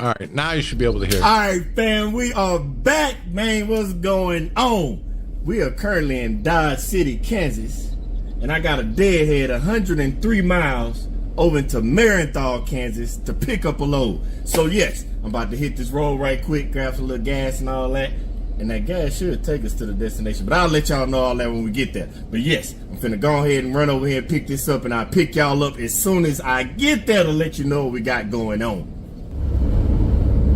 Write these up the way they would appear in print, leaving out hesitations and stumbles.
All right, now you should be able to hear. All right, fam, we are back, man. What's going on? We are currently in Dodge City, Kansas, and I got a deadhead 103 miles over into Marienthal, Kansas to pick up a load. So yes, I'm about to hit this road right quick, grab some little gas and all that, and that gas should take us to the destination, but I'll let y'all know all that when we get there. But yes, I'm finna go ahead and run over here and pick this up, and I'll pick y'all up as soon as I get there to let you know what we got going on.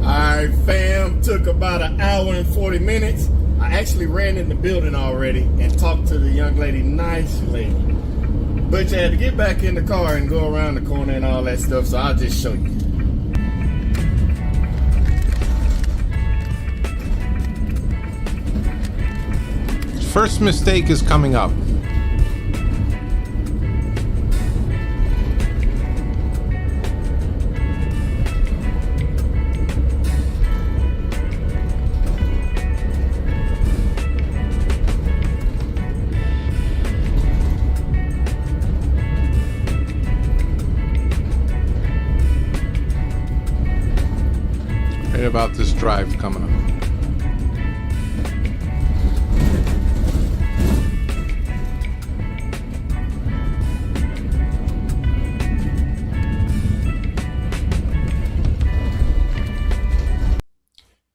Alright, fam, took about an hour and 40 minutes. I actually ran in the building already and talked to the young lady, nice lady. But you had to get back in the car and go around the corner and all that stuff, so I'll just show you. First mistake is coming up. Right about this drive coming up.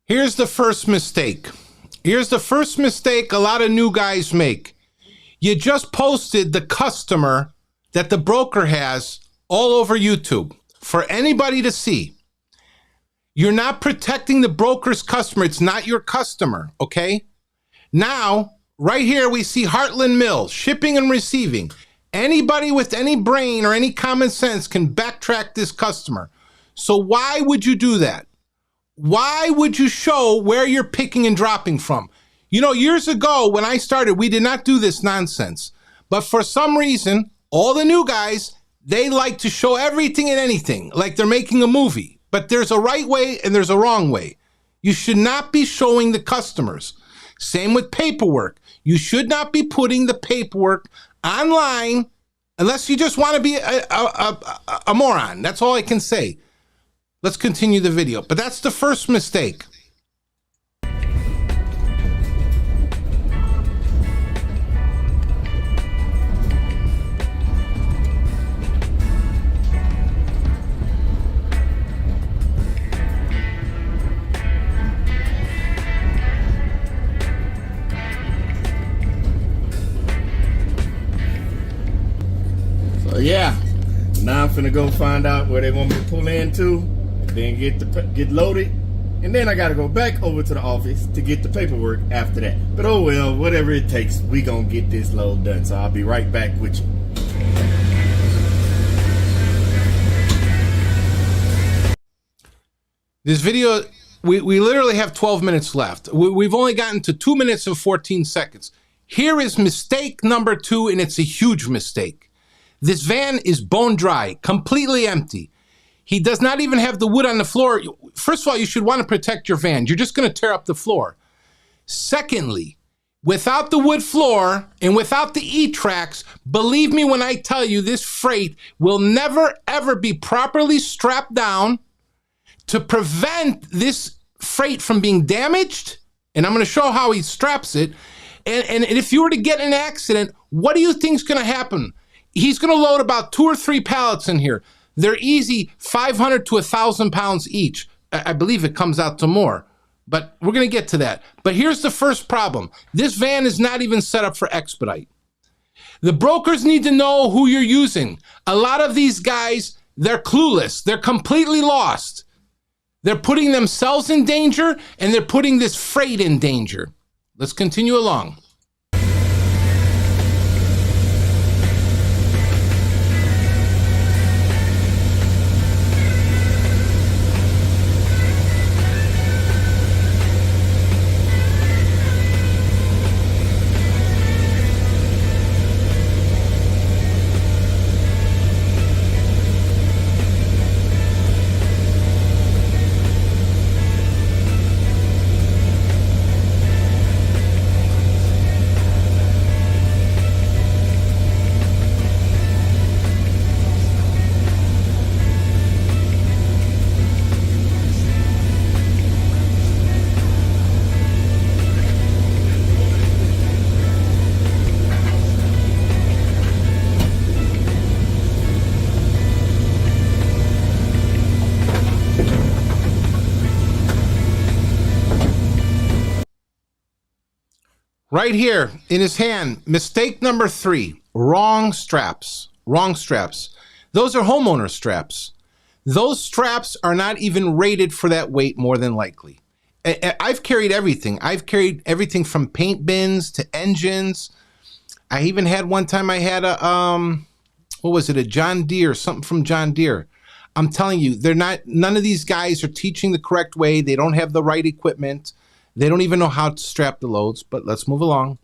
Here's the first mistake. Here's the first mistake a lot of new guys make. You just posted the customer that the broker has all over YouTube for anybody to see. You're not protecting the broker's customer. It's not your customer, okay? Now, right here, we see Heartland Mills, shipping and receiving. Anybody with any brain or any common sense can backtrack this customer. So why would you do that? Why would you show where you're picking and dropping from? You know, years ago when I started, we did not do this nonsense. But for some reason, all the new guys, they like to show everything and anything, like they're making a movie. But there's a right way and there's a wrong way. You should not be showing the customers. Same with paperwork. You should not be putting the paperwork online unless you just want to be a moron. That's all I can say. Let's continue the video. But that's the first mistake. So yeah, now I'm finna go find out where they want me to pull into, then get loaded, and then I gotta go back over to the office to get the paperwork after that. But oh well, whatever it takes, we gonna get this load done. So I'll be right back with you. This video, we literally have 12 minutes left. We've only gotten to 2 minutes and 14 seconds. Here is mistake number 2, and it's a huge mistake. This van is bone dry, completely empty. He does not even have the wood on the floor. First of all, you should want to protect your van. You're just going to tear up the floor. Secondly, without the wood floor and without the E-tracks, believe me when I tell you this freight will never ever be properly strapped down to prevent this freight from being damaged. And I'm going to show how he straps it. And if you were to get in an accident, what do you think is going to happen? He's going to load about 2 or 3 pallets in here. They're easy 500 to 1,000 pounds each. I believe it comes out to more, but we're going to get to that. But here's the first problem. This van is not even set up for Expedite. The brokers need to know who you're using. A lot of these guys, they're clueless. They're completely lost. They're putting themselves in danger, and they're putting this freight in danger. Let's continue along. Right here in his hand, mistake number 3, wrong straps. Wrong straps. Those are homeowner straps. Those straps are not even rated for that weight, more than likely. I've carried everything. I've carried everything from paint bins to engines. I even had one time I had a, what was it, a John Deere, something from John Deere. I'm telling you, none of these guys are teaching the correct way. They don't have the right equipment. They don't even know how to strap the loads, but let's move along.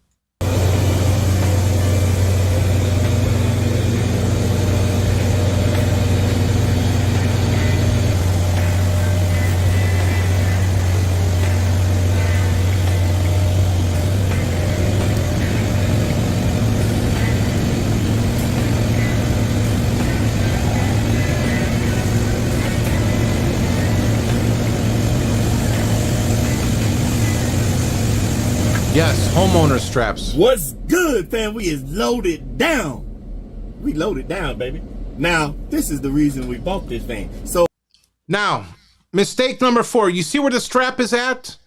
Yes, homeowner straps. What's good, fam? We is loaded down. We loaded down, baby. Now, this is the reason we bought this thing. So now, mistake number 4. You see where the strap is at?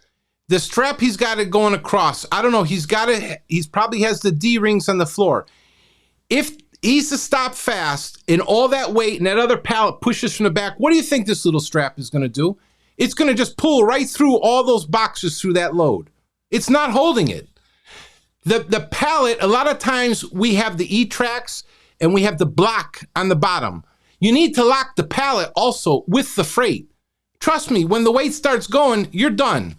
The strap, he's got it going across. I don't know. He's probably has the D-rings on the floor. If he's to stop fast and all that weight and that other pallet pushes from the back, what do you think this little strap is going to do? It's going to just pull right through all those boxes through that load. It's not holding it. The pallet, a lot of times we have the E-tracks and we have the block on the bottom. You need to lock the pallet also with the freight. Trust me, when the weight starts going, you're done.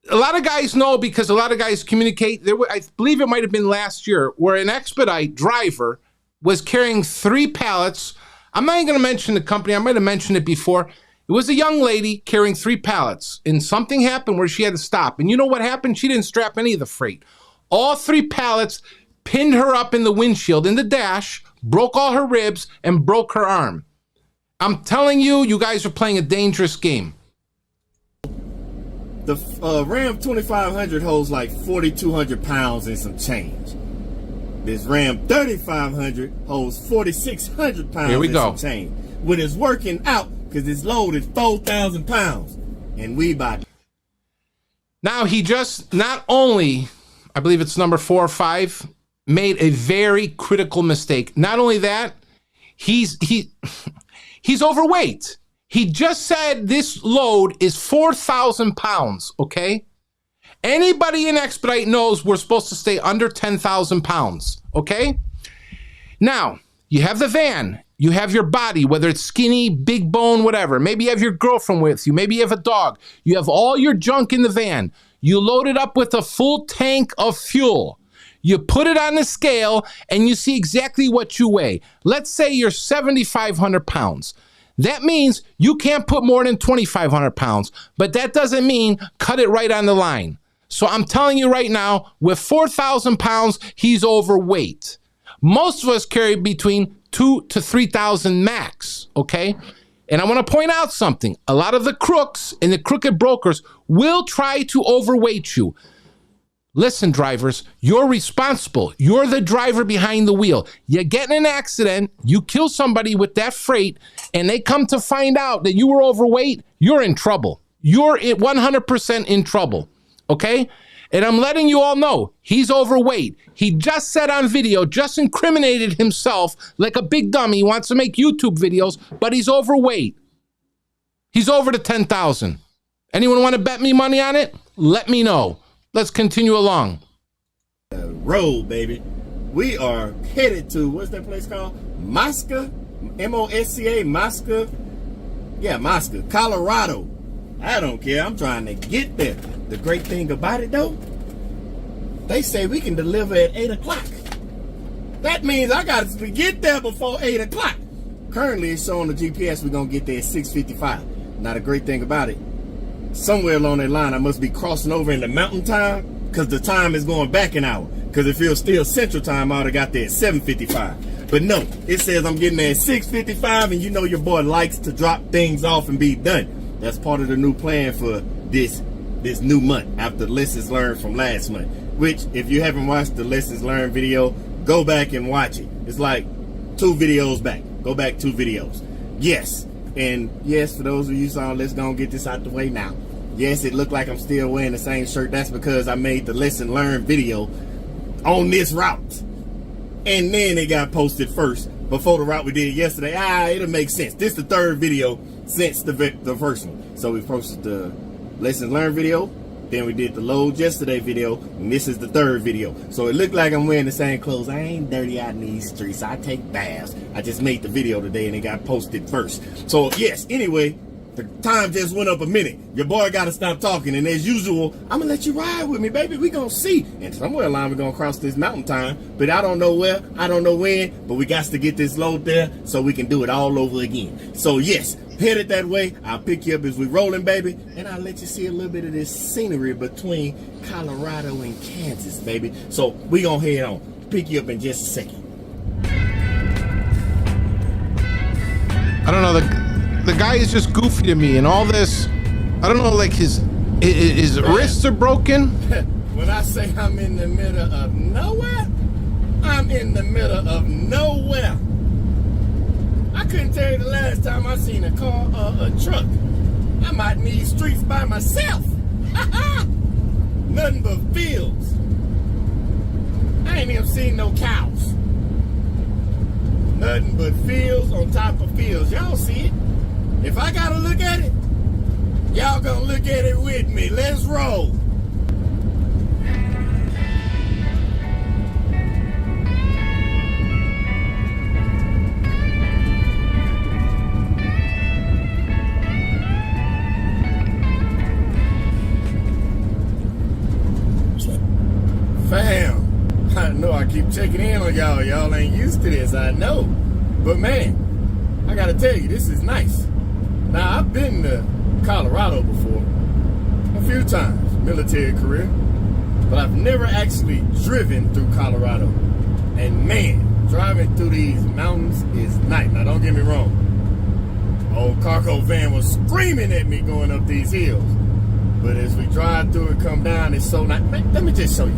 A lot of guys know because a lot of guys communicate. I believe it might have been last year where an Expedite driver was carrying 3 pallets. I'm not even going to mention the company. I might have mentioned it before. It was a young lady carrying 3 pallets, and something happened where she had to stop. And you know what happened? She didn't strap any of the freight. All 3 pallets pinned her up in the windshield, in the dash, broke all her ribs, and broke her arm. I'm telling you, you guys are playing a dangerous game. the Ram 2500 holds like 4,200 pounds and some change. This Ram 3500 holds 4,600 pounds Here we and go. some change. When it's working out, because this load is 4,000 pounds. And we about. Now he just not only, I believe it's number 4 or 5, made a very critical mistake. Not only that, he's overweight. He just said this load is 4,000 pounds, okay? Anybody in Expedite knows we're supposed to stay under 10,000 pounds, okay? Now, you have the van. You have your body, whether it's skinny, big bone, whatever. Maybe you have your girlfriend with you. Maybe you have a dog. You have all your junk in the van. You load it up with a full tank of fuel. You put it on the scale and you see exactly what you weigh. Let's say you're 7,500 pounds. That means you can't put more than 2,500 pounds, but that doesn't mean cut it right on the line. So I'm telling you right now, with 4,000 pounds, he's overweight. Most of us carry between 2,000 to 3,000 max, okay? And I want to point out something. A lot of the crooks and the crooked brokers will try to overweight you. Listen, drivers, you're responsible. You're the driver behind the wheel. You get in an accident, you kill somebody with that freight, and they come to find out that you were overweight, you're in trouble. You're 100% in trouble, okay? And I'm letting you all know, he's overweight. He just said on video, just incriminated himself like a big dummy. He wants to make YouTube videos, but he's overweight. He's over the 10,000. Anyone want to bet me money on it? Let me know. Let's continue along. Road, baby. We are headed to, what's that place called? Mosca? M-O-S-C-A, Mosca? Yeah, Mosca, Colorado. I don't care. I'm trying to get there. The great thing about it, though, they say we can deliver at 8 o'clock. That means I got to get there before 8 o'clock. Currently, it's showing the GPS we're going to get there at 6:55. Now, the great thing about it, somewhere along that line, I must be crossing over in the mountain time because the time is going back an hour. Because if it was still central time, I would have got there at 7:55. But no, it says I'm getting there at 6:55, and you know your boy likes to drop things off and be done. That's part of the new plan for this new month after lessons learned from last month. Which, if you haven't watched the lessons learned video, go back and watch it. It's like 2 videos back. Go back 2 videos. Yes. And yes, for those of you saw, let's go and get this out the way now. Yes, it looked like I'm still wearing the same shirt. That's because I made the lesson learned video on this route. And then it got posted first before the route we did yesterday. It'll make sense. This is the third video since the first one. So we posted the lesson learned video. Then we did the load yesterday video, and this is the third video. So it looked like I'm wearing the same clothes. I ain't dirty out in these streets. I take baths. I just made the video today, and it got posted first. So yes, anyway, the time just went up a minute. Your boy got to stop talking, and as usual, I'm going to let you ride with me, baby. We going to see. And somewhere along we're going to cross this mountain time, but I don't know where, I don't know when, but we got to get this load there so we can do it all over again. So yes, headed that way. I'll pick you up as we rolling, baby, and I'll let you see a little bit of this scenery between Colorado and Kansas, baby. So we gonna head on. Pick you up in just a second. I don't know, the guy is just goofy to me and all this. I don't know, like his wrists are broken. When I say I'm in the middle of nowhere, I'm in the middle of nowhere. I couldn't tell you the last time I seen a car or a truck. I might need streets by myself. Nothing but fields. I ain't even seen no cows. Nothing but fields on top of fields. Y'all see it? If I gotta look at it, y'all gonna look at it with me. Let's roll. Fam, I know I keep checking in on y'all. Y'all ain't used to this, I know. But man, I gotta tell you, this is nice. Now, I've been to Colorado before, a few times, military career, but I've never actually driven through Colorado. And man, driving through these mountains is nice. Now, don't get me wrong. Old cargo van was screaming at me going up these hills. But as we drive through and come down, it's so nice. Man, let me just show you.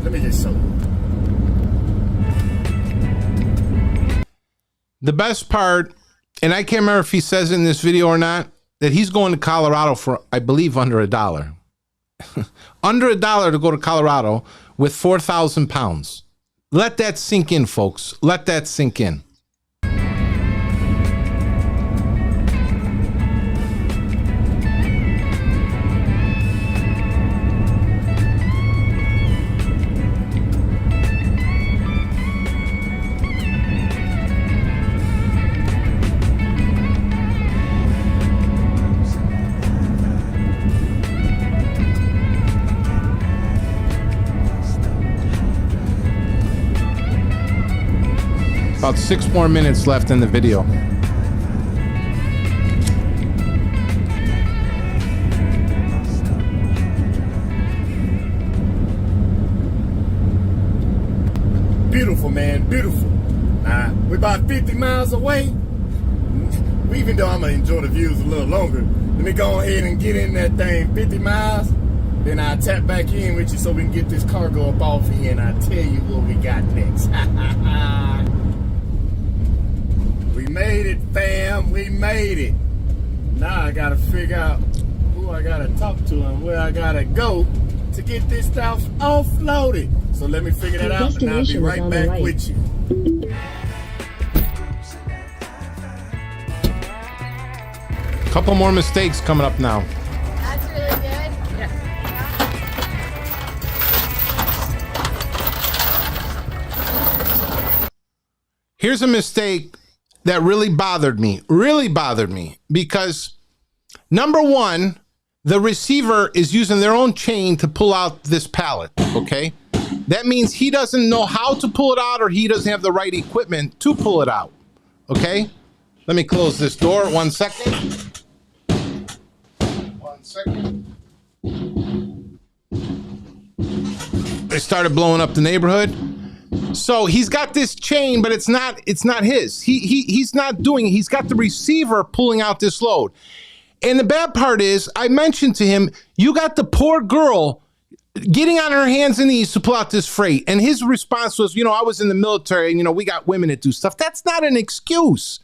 The best part, and I can't remember if he says it in this video or not, that he's going to Colorado for, I believe, under $1. Under $1 to go to Colorado with 4,000 pounds. Let that sink in, folks. Let that sink in. About 6 more minutes left in the video. Beautiful, man, beautiful. We're about 50 miles away. Even though I'm gonna enjoy the views a little longer, let me go ahead and get in that thing 50 miles. Then I'll tap back in with you so we can get this cargo up off here and I'll tell you what we got next. We made it, fam. We made it. Now I gotta figure out who I gotta talk to and where I gotta go to get this stuff offloaded. So let me figure that out and I'll be right back with you. Couple more mistakes coming up now. That's really good. Yeah. Here's a mistake that really bothered me, because number one, the receiver is using their own chain to pull out this pallet, okay? That means he doesn't know how to pull it out or he doesn't have the right equipment to pull it out, okay? Let me close this door, 1 second. 1 second. They started blowing up the neighborhood. So he's got this chain, but it's not his. He's not doing it. He's got the receiver pulling out this load. And the bad part is, I mentioned to him, you got the poor girl getting on her hands and knees to pull out this freight. And his response was, I was in the military and, we got women that do stuff. That's not an excuse.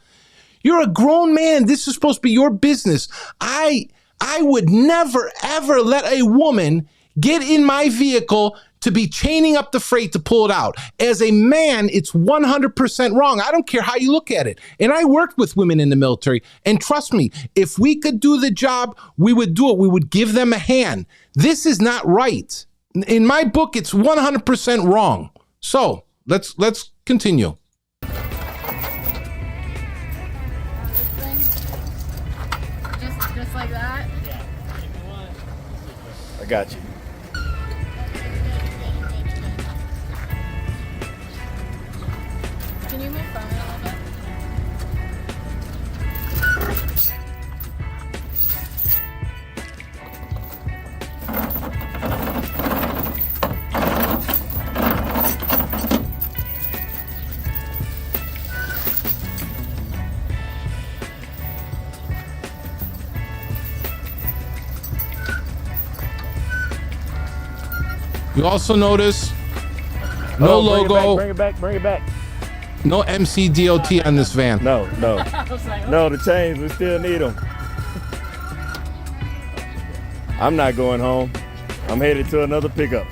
You're a grown man. This is supposed to be your business. I I would never, ever let a woman get in my vehicle to be chaining up the freight to pull it out. As a man, it's 100% wrong. I don't care how you look at it. And I worked with women in the military. And trust me, if we could do the job, we would do it. We would give them a hand. This is not right. In my book, it's 100% wrong. So let's continue. Just like that. I got you. Can you move from it a little bit? You also notice no logo, Bring it back. no MCDOT on this van. No. No, the chains, we still need them. I'm not going home. I'm headed to another pickup.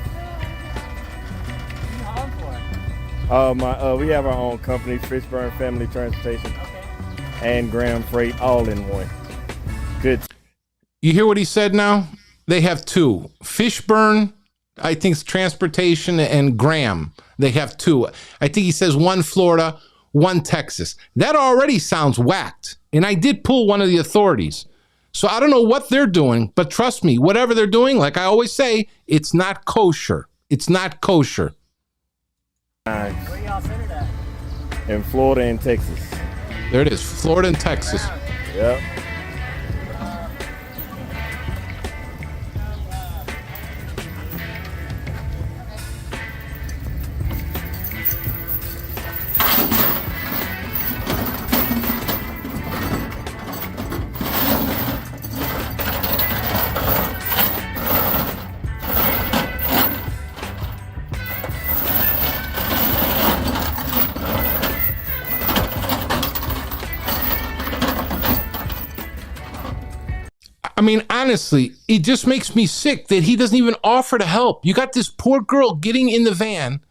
We have our own company, Fishburne Family Transportation, and Graham Freight, all in one. Good. You hear what he said now? They have two. Fishburne, I think it's transportation, and Graham. They have two. I think he says one Florida, one Texas. That already sounds whacked. And I did pull one of the authorities. So I don't know what they're doing, but trust me, whatever they're doing, like I always say, it's not kosher. It's not kosher. Where y'all centered at? In Florida and Texas. There it is, Florida and Texas. Yep. I mean, honestly, it just makes me sick that he doesn't even offer to help. You got this poor girl getting in the van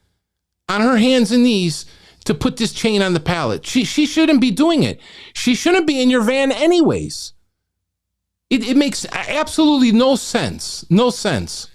on her hands and knees to put this chain on the pallet. She shouldn't be doing it. She shouldn't be in your van anyways. It makes absolutely no sense. No sense.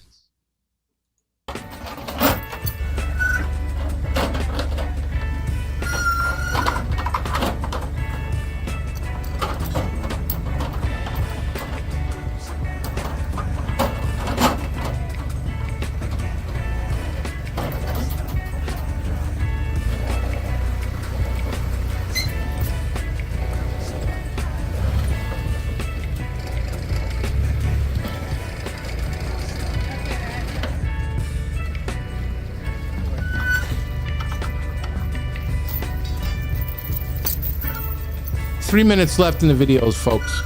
Three minutes left in the videos, folks.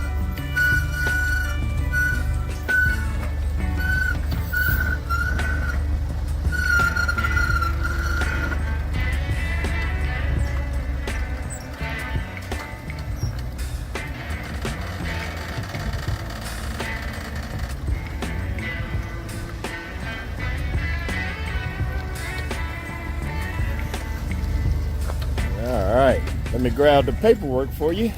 All right, let me grab the paperwork for you.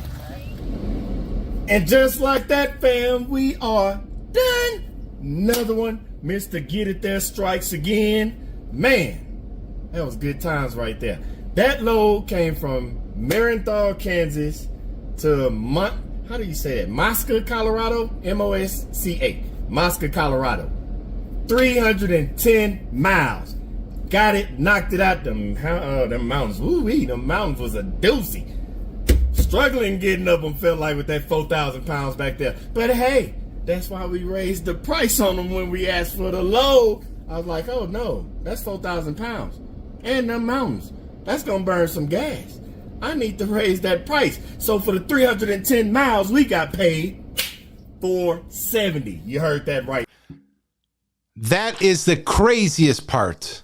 And just like that, fam, we are done. Another one, Mr. Get It There strikes again. Man, that was good times right there. That load came from Marienthal, Kansas to how do you say that? Mosca, Colorado? M-O-S-C-A. Mosca, Colorado. 310 miles. Got it, knocked it out. Them mountains. Woo-wee, them mountains was a doozy. Struggling getting up them, felt like, with that 4,000 pounds back there. But hey, that's why we raised the price on them when we asked for the load. I was like, oh no, that's 4,000 pounds. And them mountains, that's gonna burn some gas. I need to raise that price. So for the 310 miles, we got paid $470. You heard that right. That is the craziest part.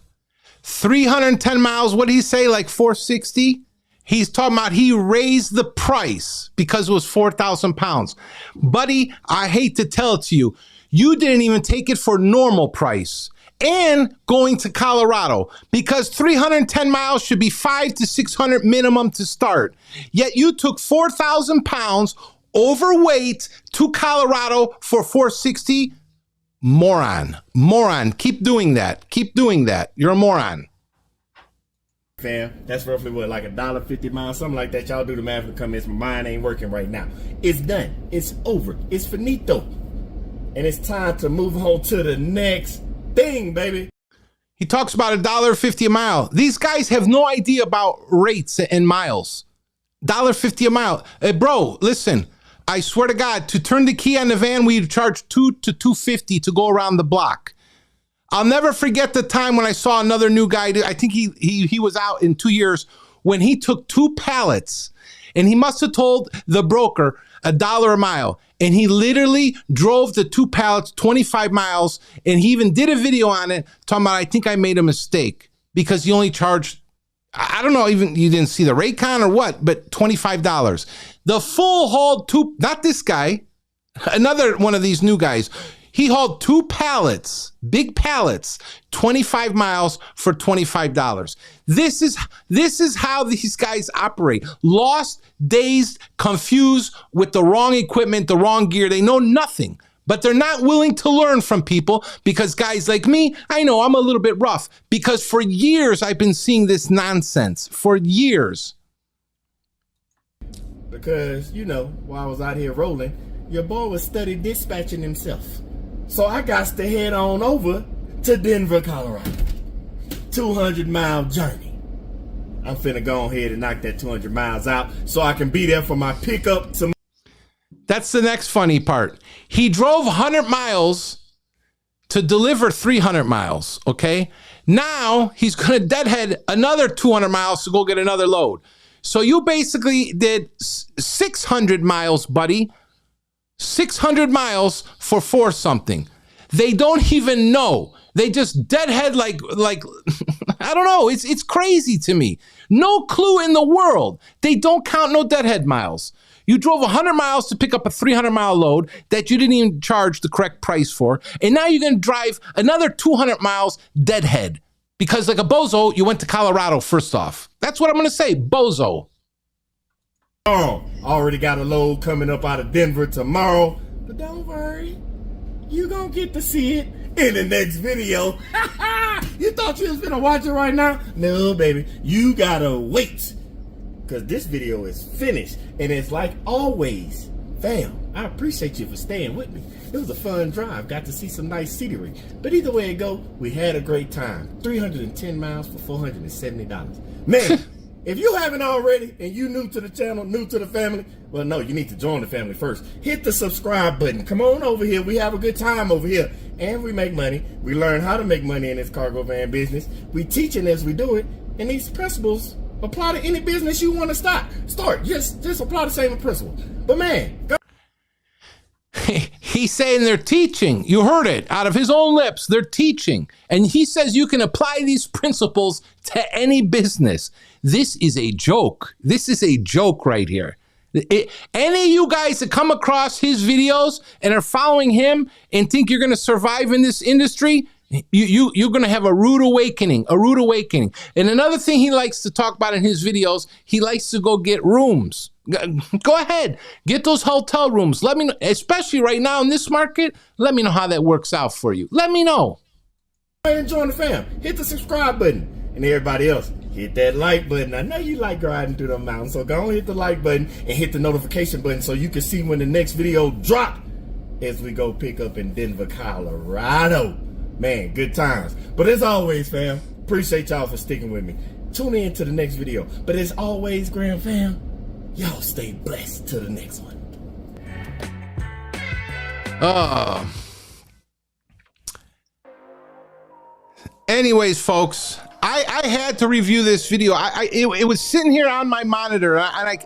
310 miles, what did he say, like 460? He's talking about he raised the price because it was 4,000 pounds. Buddy, I hate to tell it to you, you didn't even take it for normal price and going to Colorado because 310 miles should be 500 to 600 minimum to start. Yet you took 4,000 pounds overweight to Colorado for 460. Moron. Keep doing that. You're a moron. Fam, that's roughly what, like $1.50 miles, something like that. Y'all do the math in the comments. My mind ain't working right now. It's done. It's over. It's finito. And it's time to move on to the next thing, baby. He talks about $1.50 a mile. These guys have no idea about rates and miles. $1.50 a mile. Hey, bro, listen. I swear to God, to turn the key on the van, we charge $2 to $2.50 to go around the block. I'll never forget the time when I saw another new guy. I think he was out in 2 years when he took 2 pallets and he must have told the broker $1 a mile. And he literally drove the 2 pallets 25 miles. And he even did a video on it talking about, I think I made a mistake because he only charged, I don't know, even you didn't see the Raycon or what, but $25. The full hauled 2, not this guy, another one of these new guys. He hauled 2 pallets, big pallets, 25 miles for $25. This is how these guys operate. Lost, dazed, confused with the wrong equipment, the wrong gear. They know nothing, but they're not willing to learn from people because guys like me, I know I'm a little bit rough because for years I've been seeing this nonsense for years. Because, you know, while I was out here rolling, your boy was study dispatching himself. So I got to head on over to Denver, Colorado. 200-mile journey. I'm finna go ahead and knock that 200 miles out so I can be there for my pickup tomorrow. That's the next funny part. He drove 100 miles to deliver 300 miles, okay? Now he's gonna deadhead another 200 miles to go get another load. So you basically did 600 miles, buddy. 600 miles for 4 something. They don't even know. They just deadhead like I don't know. It's crazy to me. No clue in the world. They don't count no deadhead miles. You drove 100 miles to pick up a 300-mile load that you didn't even charge the correct price for. And now you're going to drive another 200 miles deadhead. Because like a bozo, you went to Colorado first off. That's what I'm going to say, bozo. Oh, already got a load coming up out of Denver tomorrow. But don't worry, you gonna get to see it in the next video. You thought you was gonna watch it right now? No, baby, you gotta wait. Because this video is finished. And it's like always, fam, I appreciate you for staying with me. It was a fun drive, got to see some nice scenery. But either way it go, we had a great time. 310 miles for $470. Man. If you haven't already and you new to the channel, new to the family, well, no, you need to join the family first. Hit the subscribe button. Come on over here. We have a good time over here. And we make money. We learn how to make money in this cargo van business. We teaching as we do it. And these principles apply to any business you want to start. Just apply the same principle. But man, go. He's saying they're teaching. You heard it out of his own lips. They're teaching. And he says you can apply these principles to any business. This is a joke. This is a joke right here. Any of you guys that come across his videos and are following him and think you're going to survive in this industry, you're going to have a rude awakening, And another thing he likes to talk about in his videos, he likes to go get rooms. Go ahead, get those hotel rooms. Let me know, especially right now in this market, let me know how that works out for you. Let me know. And join the fam. Hit the subscribe button. And everybody else, hit that like button. I know you like riding through the mountains, so go and hit the like button and hit the notification button so you can see when the next video drop as we go pick up in Denver, Colorado. Man, good times. But as always, fam, appreciate y'all for sticking with me. Tune in to the next video. But as always, Grand Fam, y'all stay blessed to the next one. Anyways, folks, I had to review this video. It was sitting here on my monitor, and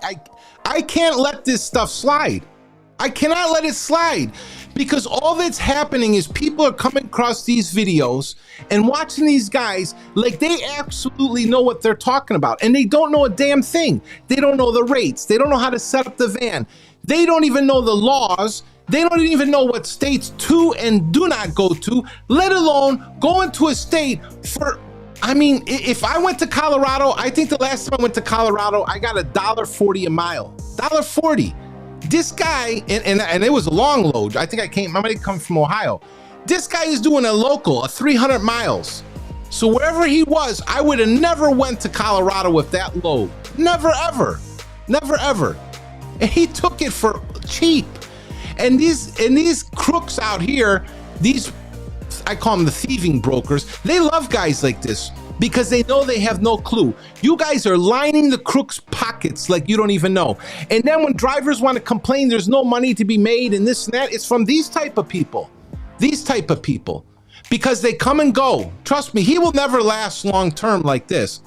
I can't let this stuff slide. I cannot let it slide Because all that's happening is people are coming across these videos and watching these guys like they absolutely know what they're talking about. And they don't know a damn thing. They don't know the rates. They don't know how to set up the van. They don't even know the laws. They don't even know what states to and do not go to, let alone go into a state for, I mean, if I went to Colorado, I think the last time I went to Colorado, I got $1.40 a mile, $1.40. This guy, and it was a long load. I think I might have come from Ohio. This guy is doing a local, a 300 miles. So wherever he was, I would have never went to Colorado with that load. Never, ever, never, ever. And he took it for cheap. And these crooks out here, these, I call them the thieving brokers, they love guys like this because they know they have no clue. You guys are lining the crooks' pockets like you don't even know. And then when drivers want to complain there's no money to be made and this and that, it's from these type of people. These type of people. Because they come and go. Trust me, he will never last long term like this.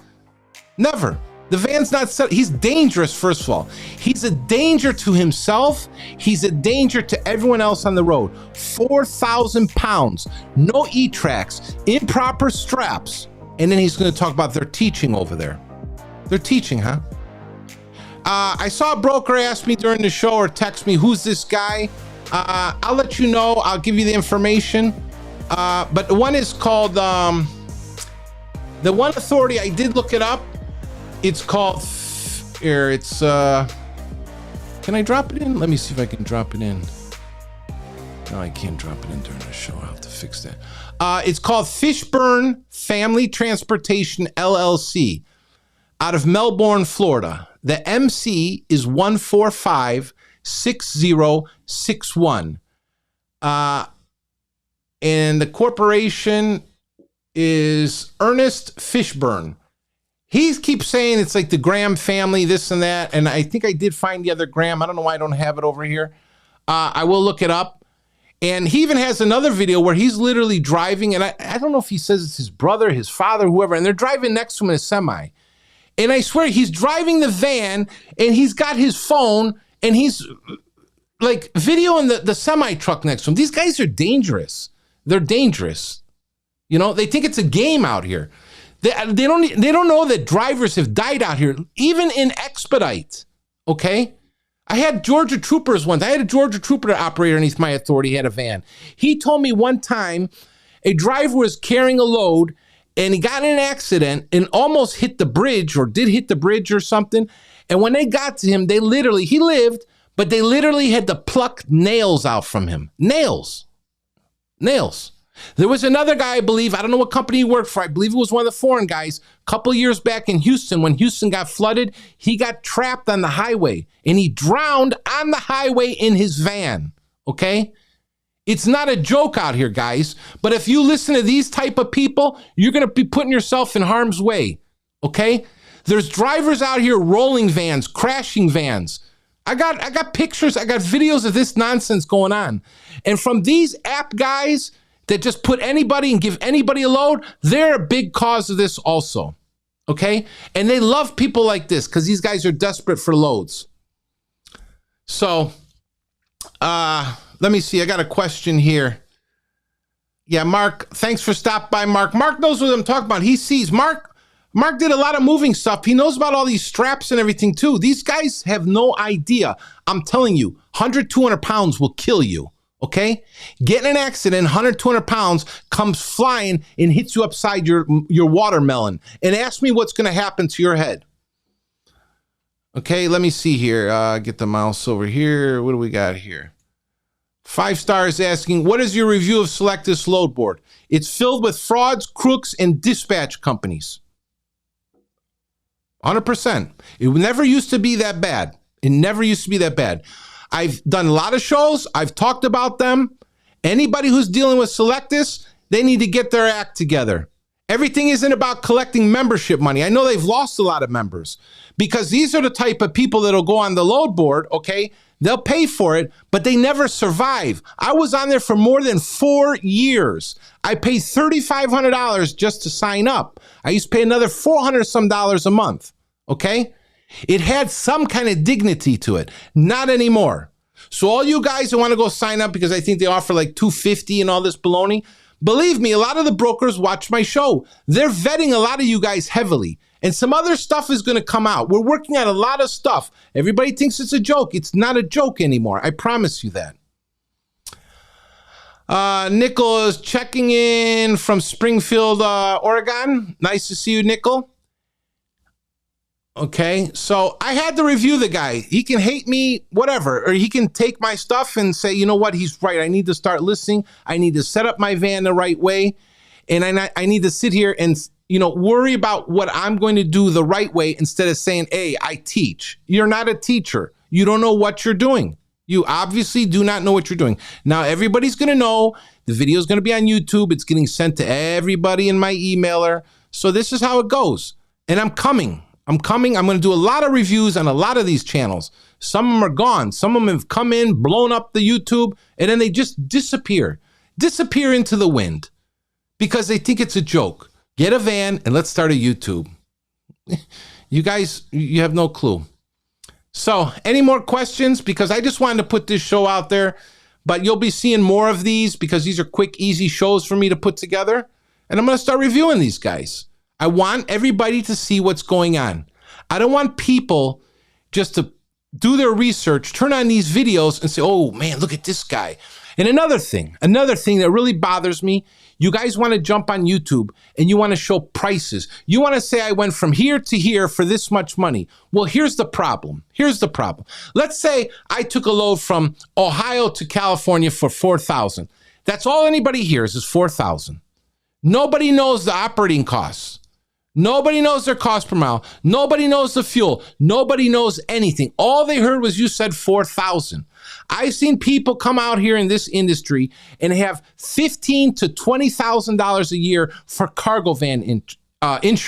Never. The van's not set. He's dangerous, first of all. He's a danger to himself. He's a danger to everyone else on the road. 4,000 pounds, no E-tracks, improper straps. And then he's going to talk about their teaching over there. They're teaching, huh? I saw a broker ask me during the show or text me, who's this guy? I'll let you know. I'll give you the information. But the one is called, the one authority, I did look it up. It's called, here, it's, can I drop it in? Let me see if I can drop it in. No, I can't drop it in during the show. I'll have to fix that. It's called Fishburne Family Transportation LLC out of Melbourne, Florida. The MC is 1456061. And the corporation is Ernest Fishburne. He keeps saying it's like the Graham family, this and that. And I think I did find the other Graham. I don't know why I don't have it over here. I will look it up. And he even has another video where he's literally driving. And I don't know if he says it's his brother, his father, whoever. And they're driving next to him in a semi. And I swear he's driving the van and he's got his phone and he's like videoing the semi truck next to him. These guys are dangerous. They're dangerous. You know, they think it's a game out here. They don't know that drivers have died out here, even in Expedite, okay? I had Georgia troopers once. I had a Georgia trooper operator underneath my authority. He had a van. He told me one time a driver was carrying a load and he got in an accident and almost hit the bridge or did hit the bridge or something. And when they got to him, he lived, but they literally had to pluck nails out from him. Nails. There was another guy, I believe, I don't know what company he worked for. I believe it was one of the foreign guys. A couple years back in Houston, when Houston got flooded, he got trapped on the highway and he drowned on the highway in his van, okay? It's not a joke out here, guys. But if you listen to these type of people, you're going to be putting yourself in harm's way, okay? There's drivers out here rolling vans, crashing vans. I got pictures, I got videos of this nonsense going on. And from these app guys that just put anybody and give anybody a load, they're a big cause of this also, okay? And they love people like this because these guys are desperate for loads. So, let me see. I got a question here. Yeah, Mark, thanks for stopping by, Mark. Mark knows what I'm talking about. He sees. Mark did a lot of moving stuff. He knows about all these straps and everything too. These guys have no idea. I'm telling you, 100, 200 pounds will kill you. Okay? Get in an accident, 100, 200 pounds comes flying and hits you upside your watermelon. And ask me what's going to happen to your head. Okay, let me see here. Get the mouse over here. What do we got here? 5 stars asking, what is your review of Select This Load Board? It's filled with frauds, crooks, and dispatch companies. 100%. It never used to be that bad. It never used to be that bad. I've done a lot of shows. I've talked about them. Anybody who's dealing with Select This, they need to get their act together. Everything isn't about collecting membership money. I know they've lost a lot of members because these are the type of people that'll go on the load board, okay? They'll pay for it, but they never survive. I was on there for more than 4 years. I paid $3,500 just to sign up. I used to pay another $400 some a month, okay? It had some kind of dignity to it. Not anymore. So all you guys that want to go sign up because I think they offer like $250 and all this baloney, believe me, a lot of the brokers watch my show. They're vetting a lot of you guys heavily. And some other stuff is going to come out. We're working on a lot of stuff. Everybody thinks it's a joke. It's not a joke anymore. I promise you that. Nickel is checking in from Springfield, Oregon. Nice to see you, Nickel. Okay, so I had to review the guy. He can hate me, whatever, or he can take my stuff and say, you know what, he's right. I need to start listening. I need to set up my van the right way. And I need to sit here and, worry about what I'm going to do the right way instead of saying, hey, I teach. You're not a teacher. You don't know what you're doing. You obviously do not know what you're doing. Now, everybody's going to know. The video is going to be on YouTube. It's getting sent to everybody in my emailer. So this is how it goes. And I'm coming. I'm going to do a lot of reviews on a lot of these channels. Some of them are gone. Some of them have come in, blown up the YouTube, and then they just disappear into the wind because they think it's a joke. Get a van and let's start a YouTube. You guys, you have no clue. So any more questions? Because I just wanted to put this show out there, but you'll be seeing more of these because these are quick, easy shows for me to put together. And I'm going to start reviewing these guys. I want everybody to see what's going on. I don't want people just to do their research, turn on these videos and say, oh man, look at this guy. And another thing that really bothers me, you guys want to jump on YouTube and you want to show prices. You want to say I went from here to here for this much money. Well, here's the problem. Let's say I took a load from Ohio to California for $4,000. That's all anybody hears is $4,000. Nobody knows the operating costs. Nobody knows their cost per mile. Nobody knows the fuel. Nobody knows anything. All they heard was you said 4,000. I've seen people come out here in this industry and have $15,000 to $20,000 a year for cargo van insurance.